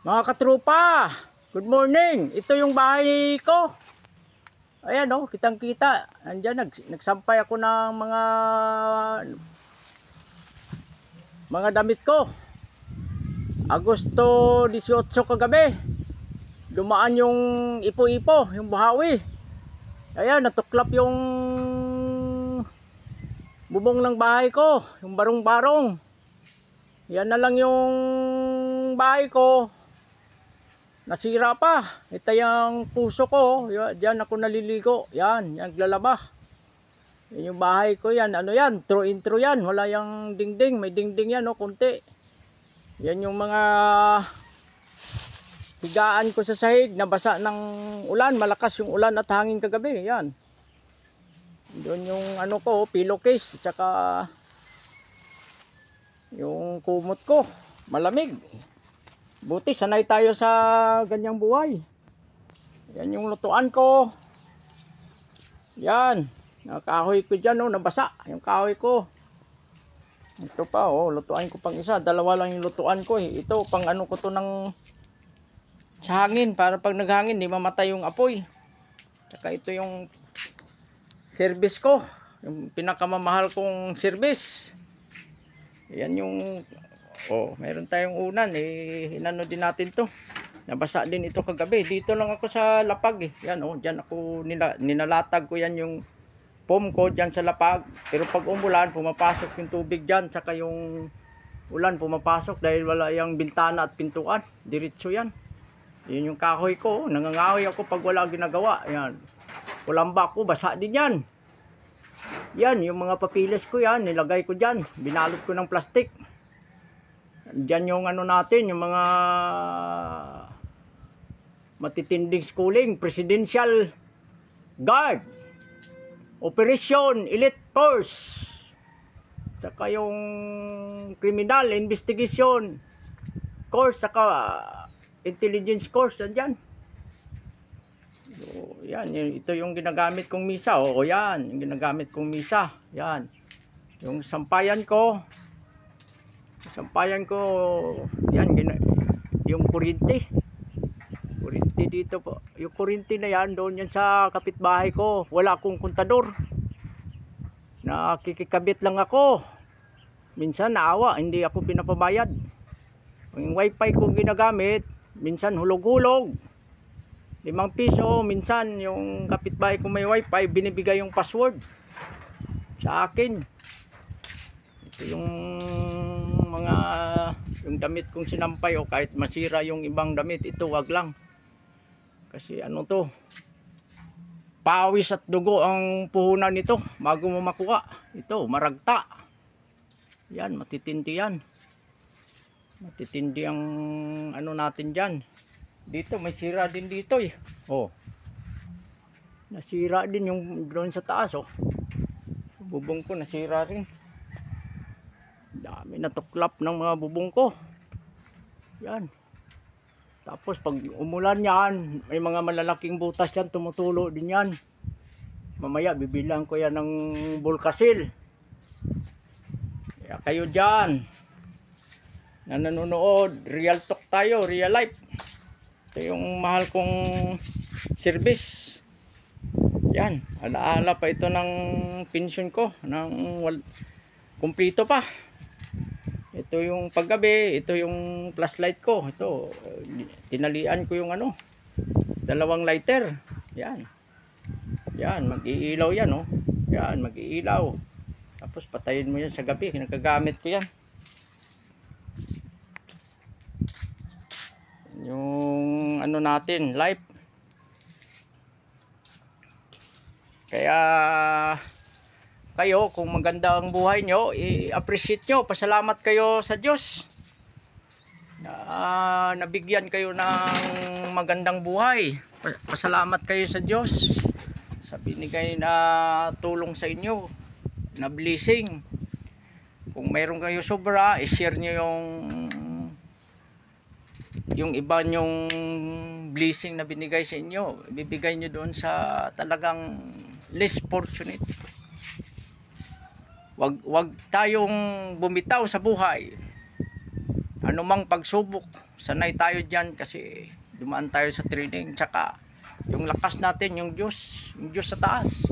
Mga katrupa, good morning. Ito yung bahay ko. Ayan oh, kitang-kita. Nandiyan nagsampay ako ng mga damit ko. Agosto 18 kagabi. Dumaan yung ipo-ipo, yung buhawi. Ayan, natuklap yung bubong ng bahay ko, yung barong-barong. Yan na lang yung bahay ko. Nasira pa. Ito yung puso ko. Diyan ako naliligo. Yan, naglalaba. Yan yung bahay ko yan. Ano yan? Through intro yan. Wala yung dingding. May dingding yan, no? Kunti. Yan yung mga higaan ko sa sahig. Nabasa ng ulan. Malakas yung ulan at hangin kagabi. Yan. Doon yung ano ko, pillowcase. Tsaka yung kumot ko. Malamig. Buti sanay tayo sa ganyang buhay. Yan yung lutuan ko. Yan. Kahoy ko dyan, oh, nabasa yung kahoy ko. Ito pa, oh, lutuan ko pang isa. Dalawa lang yung lutuan ko, eh. Ito, pang ano ko to ng sa hangin. Para pag naghangin, di mamatay yung apoy. Tsaka ito yung service ko. Yung pinakamamahal kong service. Yan yung... Oh, meron tayong unan, inano din natin to. Nabasa din ito kagabi. Dito lang ako sa lapag, eh. Yan, oh, diyan ako ninalatag ko yan yung foam ko diyan sa lapag. Pero pag umulan, pumapasok yung tubig diyan, saka yung ulan pumapasok dahil wala yung bintana at pintuan. Diretso yan. Yun yung kahoy ko, nangangahoy ako pag wala ginagawa. Yan. Kulamba ko, basa din yan. Yan, yung mga papiles ko yan, nilagay ko diyan. Binalot ko ng plastic. Diyan yung ano natin, yung mga matitinding schooling, Presidential Guard, Operation Elite Force, saka yung Criminal Investigation Course, saka Intelligence Course, dyan. So, yan, ito yung ginagamit kong misa. O yan, yung ginagamit kong misa. Yan, yung sampayan ko. Sampayan ko, yan, yung kuryente. Kuryente dito po. Yung kuryente na yan, doon yan sa kapitbahay ko. Wala akong kontador. Nakikikabit lang ako. Minsan naawa, hindi ako pinapabayad. Yung wifi ko ginagamit, minsan hulog-hulog. 5 piso, minsan yung kapitbahay ko may wifi, binibigay yung password sa akin. Ito yung mga yung damit kong sinampay, o kahit masira yung ibang damit, ito wag lang. Kasi ano to, pawis at dugo ang puhunan nito bago mo makuha. Ito, maragta. Yan, matitindi yan. Matitindi ang ano natin dyan. Dito, may sira din dito, eh. Oh. Nasira din yung drone sa taas, oh. Bubong ko nasira rin. Dami natuklap ng mga bubong ko. Yan. Tapos pag umulan yan, may mga malalaking butas yan, tumutulo din yan. Mamaya bibilang ko yan ng Bulkasil. Kaya kayo dyan na nanonood, real talk tayo, real life. Ito yung mahal kong service. Yan, alaala pa ito ng pension ko, ng kumplito pa. Ito yung paggabi, ito yung flashlight ko. Ito, tinalian ko yung ano, 2 lighter. Yan. Yan, mag-iilaw yan, oh. Yan, mag-iilaw. Tapos patayin mo yan sa gabi, nagagamit ko yan. Yung ano natin, life. Kaya kayo, kung maganda ang buhay nyo, i-appreciate nyo, pasalamat kayo sa Diyos na nabigyan kayo ng magandang buhay. Pasalamat kayo sa Diyos sa binigay na tulong sa inyo, na blessing. Kung mayroon kayo sobra, i-share nyo yung iba nyong blessing na binigay sa inyo. Ibibigay nyo doon sa talagang less fortunate. Wag tayong bumitaw sa buhay. Anumang pagsubok sanay tayo dyan kasi dumaan tayo sa training. Tsaka yung lakas natin, yung Diyos sa taas.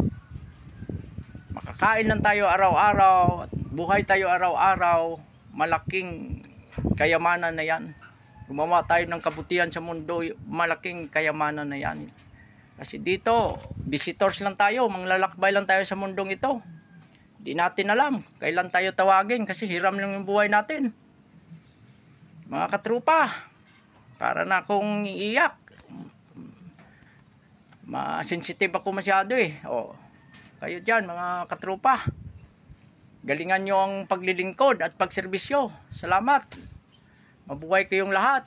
Makakain lang tayo araw-araw, buhay tayo araw-araw, malaking kayamanan na yan. Gumawa tayo ng kabutihan sa mundo, malaking kayamanan na yan. Kasi dito, visitors lang tayo, manglalakbay lang tayo sa mundong ito. Di natin alam kailan tayo tawagin kasi hiram lang yung buhay natin. Mga katrupa, para na akong iiyak. Sensitive ako masyado eh. O, kayo dyan mga katrupa, galingan nyo ang paglilingkod at pagserbisyo. Salamat. Mabuhay kayong lahat.